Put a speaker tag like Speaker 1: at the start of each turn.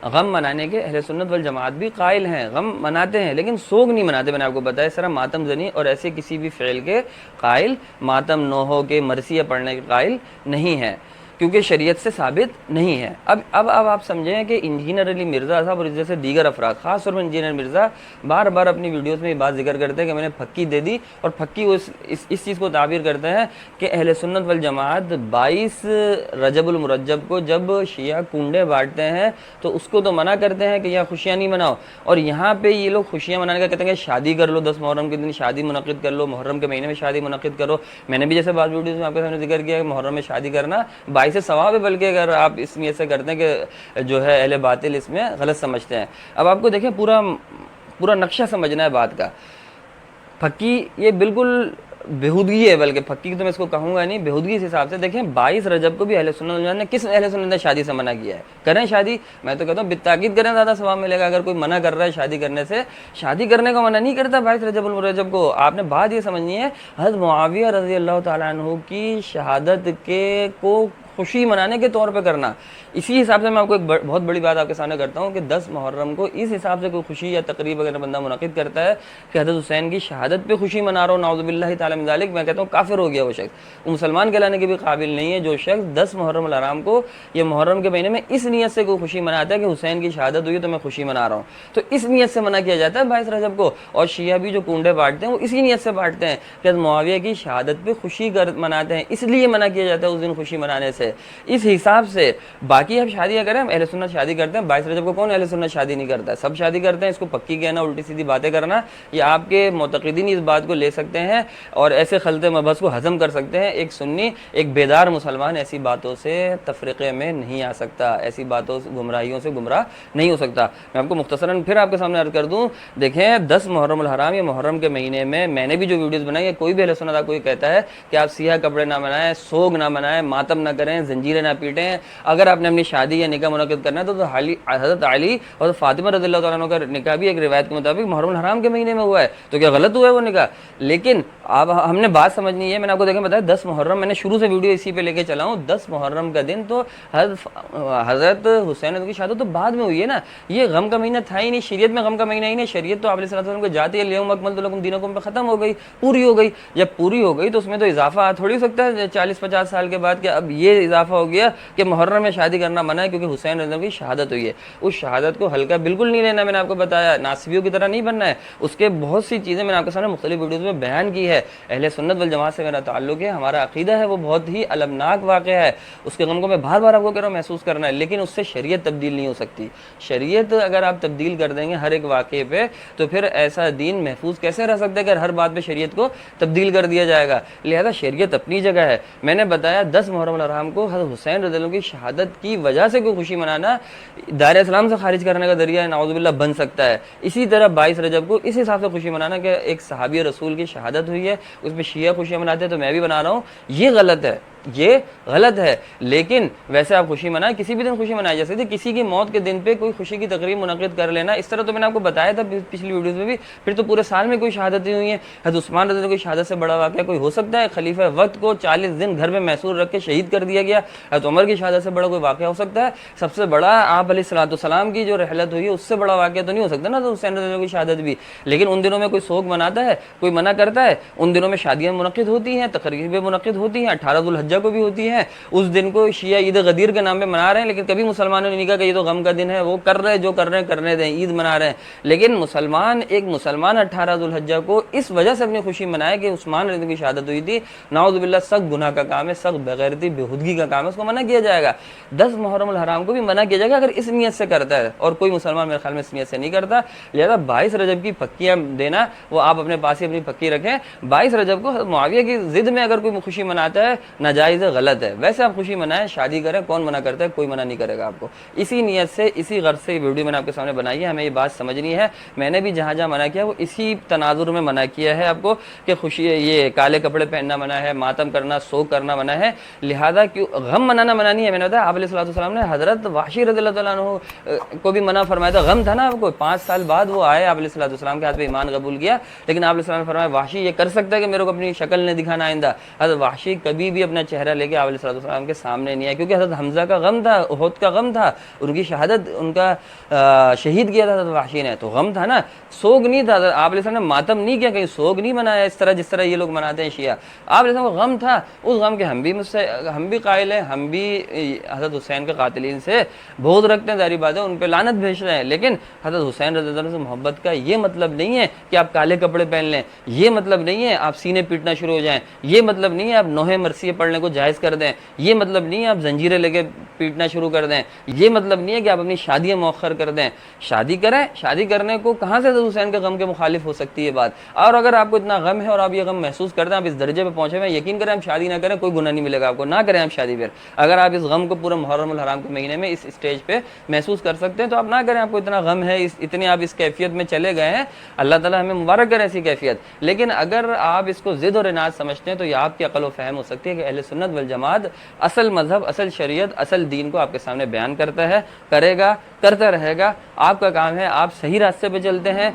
Speaker 1: غم منانے کے اہل سنت والجماعت بھی قائل ہیں، غم مناتے ہیں لیکن سوگ نہیں مناتے. میں نے آپ کو بتایا اس طرح ماتم زنی اور ایسے کسی بھی فعل کے قائل، ماتم نوحوں کے مرثیہ پڑھنے کے قائل نہیں ہیں، کیونکہ شریعت سے ثابت نہیں ہے. اب آپ سمجھیں کہ انجینئر علی مرزا صاحب اور جیسے دیگر افراد، خاص طور پر انجینئر مرزا بار بار اپنی ویڈیوز میں یہ بات ذکر کرتے ہیں کہ میں نے پھکی دے دی، اور پھکی وہ اس چیز کو تعبیر کرتے ہیں کہ اہل سنت والجماعت 22 رجب المرجب کو جب شیعہ کنڈے بانٹتے ہیں تو اس کو تو منع کرتے ہیں کہ یہاں خوشیاں نہیں مناؤ، اور یہاں پہ یہ لوگ خوشیاں منانے کا کہتے ہیں کہ شادی کر لو، 10 محرم کے دن شادی منعقد کر لو، محرم کے مہینے میں شادی منعقد کرو. میں نے بھی جیسے بعض ویڈیوز میں آپ کے سامنے ذکر کیا کہ محرم میں شادی کرنا باعث ثواب ہے، بلکہ اگر آپ اس نیت سے کرتے ہیں کہ جو ہے اہل باطل اس میں غلط سمجھتے ہیں. اب آپ کو دیکھیں پورا نقشہ سمجھنا ہے بات کا. پھکی یہ بالکل بےہودگی ہے، بلکہ پھکی تو میں اس کو کہوں گا نہیں، بےہودگی اس حساب سے. دیکھیں 22 رجب کو بھی اہل سنت والجماعت نے کس اہل سنت نے شادی سے منع کیا ہے؟ کریں شادی، میں تو کہتا ہوں بالتاکید کریں، زیادہ ثواب ملے گا. اگر کوئی منع کر رہا ہے شادی کرنے سے، شادی کرنے کو منع نہیں کرتا 22 رجب المرجب کو. آپ نے بات یہ سمجھنی ہے، حضرت معاویہ رضی اللہ تعالیٰ عنہ کی شہادت کو خوشی منانے کے طور پہ کرنا. اسی حساب سے میں آپ کو ایک بہت بڑی بات آپ کے سامنے کرتا ہوں کہ 10 محرم کو اس حساب سے کوئی خوشی یا تقریب اگر بندہ منعقد کرتا ہے کہ حضرت حسین کی شہادت پہ خوشی منا رہا ہوں، نعوذ باللہ تعالی من ذالک، میں کہتا ہوں کافر ہو گیا وہ شخص. وہ مسلمان کہلانے کے بھی قابل نہیں ہے جو شخص 10 محرم الحرام کو یا محرم کے مہینے میں اس نیت سے کوئی خوشی مناتا ہے کہ حسین کی شہادت ہوئی تو میں خوشی منا رہا ہوں. تو اس نیت سے منع کیا جاتا ہے 22 رجب کو. اور شیعہ بھی جو کنڈے بانٹتے ہیں وہ اسی نیت سے بانٹتے ہیں کہ حضرت معاویہ کی شہادت پہ خوشی مناتے ہیں، اس لیے منع کیا جاتا ہے اس دن خوشی منانے سے. اس حساب سے باقی اب شادیاں کریں، اہل سنت شادی کرتے ہیں. 22 رجب کو کون اہل سنت شادی نہیں کرتا ہے؟ سب شادی کرتے ہیں. اس کو پکی کہنا، الٹی سیدھی باتیں کرنا، یہ آپ کے معتقدین اس بات کو لے سکتے ہیں اور ایسے خلط مبحث کو ہضم کر سکتے ہیں. ایک سنی، ایک بیدار مسلمان ایسی باتوں سے تفریقے میں نہیں آ سکتا، ایسی باتوں سے، گمراہیوں سے گمراہ نہیں ہو سکتا. میں آپ کو مختصراً پھر آپ کے سامنے عرض کر دوں. دیکھیں 10 محرم الحرام یا محرم کے مہینے میں نے بھی جو ویڈیوز بنائی ہے، کوئی بھی اہل سنت آپ کو یہ کہتا ہے کہ آپ سیاہ کپڑے نہ بنائیں، سوگ نہ منائیں، ماتم نہ کریں، زنجیریں نہ پیٹیں. اگر آپ نے اپنی شادی یا نکاح منعقد کرنا ہے تو حضرت علی اور فاطمہ رضی اللہ تعالیٰ عنہ کا نکاح بھی ایک روایت کے مطابق محرم الحرام کے مہینے میں ہوا ہے. تو کیا غلط ہوا ہے وہ نکاح؟ لیکن اب ہم نے بات سمجھنی ہے. میں نے آپ کو دیکھیں بتایا 10 محرم، میں نے شروع سے ویڈیو اسی پہ لے کے چلا ہوں. 10 محرم کا دن تو حضرت حسین کی شہادت تو بعد میں ہوئی ہے نا. یہ غم کا مہینہ تھا ہی نہیں، شریعت میں غم کا مہینہ ہی نہیں. شریعت تو آپ علیہ الصلوۃ والسلام کو جاتی ہے الیوم اکملت لکم دینکم پہ ختم ہو گئی، پوری ہو گئی. جب پوری ہو گئی تو اس میں تو اضافہ تھوڑی ہو سکتا ہے 40-50 سال کے بعد کہ اب یہ اضافہ ہو گیا کہ محرم میں شادی کرنا منع ہے کیونکہ حسین رضی اللہ عنہ کی شہادت ہوئی ہے. اس شہادت کو ہلکا بالکل نہیں لینا. میں نے آپ کو بتایا ناصبیوں کی طرح نہیں بننا ہے. اس کے بہت سی چیزیں میں نے آپ کے سامنے مختلف ویڈیوز میں بیان کی ہے. اہل سنت والجماعت سے میرا تعلق ہے، ہمارا عقیدہ ہے، وہ بہت ہی المناک واقعہ ہے. اس کے غم کو میں بار بار آپ کو کہہ رہا ہوں محسوس کرنا ہے، لیکن اس سے شریعت تبدیل نہیں ہو سکتی. شریعت اگر آپ تبدیل کر دیں گے ہر ایک واقعے پہ تو پھر ایسا دین محفوظ کیسے رہ سکتا ہے کہ ہر بات پہ شریعت کو تبدیل کر دیا جائے گا. لہذا شریعت اپنی جگہ ہے. میں نے بتایا 10 محرم الحرام کو حضرت حسین رضی اللہ عنہ کی شہادت کی وجہ سے کوئی خوشی منانا دائرہ اسلام سے خارج کرنے کا ذریعہ نعوذ باللہ بن سکتا ہے. اسی طرح 22 رجب کو اس حساب سے خوشی منانا کہ ایک صحابی رسول کی شہادت ہوئی ہے، اس میں شیعہ خوشیاں مناتے ہیں تو میں بھی بنا رہا ہوں، یہ غلط ہے، یہ غلط ہے. لیکن ویسے آپ خوشی منائیں، کسی بھی دن خوشی منائی جا سکتی ہے. کسی کی موت کے دن پہ کوئی خوشی کی تقریب منعقد کر لینا اس طرح تو میں نے آپ کو بتایا تھا پچھلی ویڈیوز میں بھی. پھر تو پورے سال میں کوئی شہادتیں ہوئی ہیں. حضرت عثمان رضی اللہ عنہ کی شہادت سے بڑا واقعہ کوئی ہو سکتا ہے؟ خلیفہ وقت کو 40 دن گھر میں محصور رکھ کے شہید کر دیا گیا. حضرت عمر کی شہادت سے بڑا کوئی واقعہ ہو سکتا ہے؟ سب سے بڑا آپ علیہ الصلوۃ والسلام کی جو رحلت ہوئی ہے اس سے بڑا واقعہ تو نہیں ہو سکتا نا تو حسین رضی اللہ عنہ کی شہادت بھی. لیکن ان دنوں میں کوئی سوگ مناتا ہے، کوئی منع کرتا ہے؟ ان دنوں میں شادیاں منعقد ہوتی ہیں، تقریبیں منعقد ہوتی ہیں، 18 ذوالحجہ کو بھی ہوتی ہیں. اس دن کو شیعہ عید غدیر کے نام پہ منا رہے ہیں، لیکن کبھی مسلمانوں نے نہیں کہا کہ یہ تو غم کا دن ہے، وہ کر رہے جو کر رہے ہیں کرنے دیں، عید منا رہے ہیں. لیکن ایک مسلمان 18 ذوالحجہ کو اس وجہ سے اپنی خوشی منائے کہ عثمان رضی اللہ عنہ کی شہادت ہوئی تھی، نعوذ باللہ سخت گناہ کا کام ہے، سخت بغیرتی بےہودگی کا کام ہے، اس کو منع کیا جائے گا. 10 محرم الحرام کو بھی منع کیا جائے گا اگر اس نیت سے کرتا ہے، اور کوئی مسلمان میرے خیال میں اس نیت سے نہیں کرتا. لہذا 22 رجب کی پکیاں دینا وہ آپ اپنے پاس ہی اپنی پکی رکھیں. 22 رجب کو معاویہ کی ضد میں اگر کوئی خوشی مناتا ہے ناجائز ہے، غلط ہے. ویسے آپ خوشی منائیں، شادی کریں، کون منع کرتا ہے؟ کوئی منع نہیں کرے گا آپ کو. اسی نیت سے، اسی غرض سے یہ ویڈیو میں نے آپ کے سامنے بنائی ہے. ہمیں یہ بات سمجھنی ہے. میں نے بھی جہاں جہاں منع کیا وہ اسی تناظر میں منع کیا ہے آپ کو کہ خوشی یہ کالے کپڑے پہننا منع ہے، ماتم کرنا، سوگ کرنا منع ہے. لہذا کیوں غم منانا منع نہیں ہے. میں نے بتایا آپ علیہ الصلوۃ والسلام نے حضرت وحشی رضی اللہ تعالیٰ عنہ کو بھی منع فرمایا تھا. غم تھا نا آپ کو، 5 سال بعد وہ آئے، آپ علیہ الصلوۃ والسلام کے ہاتھ پہ ایمان قبول کیا، لیکن آپ علیہ السلام نے فرمایا وحشی یہ کر سکتا ہے کہ میرے کو اپنی شکل نہیں دکھانا آئندہ. حضرت وحشی کبھی بھی اپنا چہرہ لے کے آپ علیہ السلام کے سامنے نہیں آئے، کیونکہ حضرت حمزہ کا غم تھا، احد کا غم تھا، ان کی شہادت، ان کا شہید کیا تھا حضرت وحشی نے، تو غم تھا نا، سوگ نہیں تھا۔ آپ علیہ السلام نے ماتم نہیں کیا، کہیں سوگ نہیں منایا اس طرح جس طرح یہ لوگ مناتے ہیں شیعہ۔ آپ علیہ السلام کو غم تھا، اس غم کے ہم بھی قائل ہیں، ہم بھی حضرت حسین کے قاتلین سے بغض رکھتے ہیں، ظاہری بات ہے ان پہ لعنت بھیج رہے ہیں، لیکن حضرت حسین رضی اللہ عنہ سے محبت کا یہ مطلب نہیں ہے کہ آپ کالے کپڑے پہن لیں، یہ مطلب نہیں ہے آپ سینے پیٹنا شروع ہو جائیں، یہ مطلب نہیں ہے آپ نوحے مرثیے پڑھنے کو جائز کر دیں، یہ مطلب نہیں ہے آپ زنجیریں لے کے پیٹنا شروع کر دیں، یہ مطلب نہیں ہے کہ آپ اپنی شادیاں مؤخر کر دیں۔ شادی کریں، شادی کرنے کو کہاں سے حضرت حسین کے غم کے مخالف ہو سکتی ہے بات؟ اور اگر آپ کو اتنا غم ہے اور آپ یہ غم محسوس کرتے ہیں، آپ اس درجے پہ پہنچے ہوئے ہیں، یقین کریں آپ شادی نہ کریں کوئی گناہ نہیں ملے گا آپ کو، نہ کریں آپ شادی پھر۔ اگر آپ اس غم کو پورے محرم الحرام کے مہینے میں اس اسٹیج پہ محسوس کر سکتے ہیں تو آپ نہ کریں، آپ کو اتنا غم ہے، اتنے آپ اس کیفیت میں چلے گئے ہیں، اللہ تعالیٰ ہمیں مبارک کرے ایسی کیفیت۔ لیکن اگر آپ اس کو ضد اور اناد سمجھتے ہیں تو یہ آپ کی عقل و فہم ہو سکتی ہے کہ اہل سنت والجماعت اصل مذہب، اصل شریعت، اصل دین کو آپ کے سامنے بیان کرتا ہے، کرے گا، کرتا رہے گا۔ آپ کا کام ہے آپ صحیح راستے پہ چلتے ہیں۔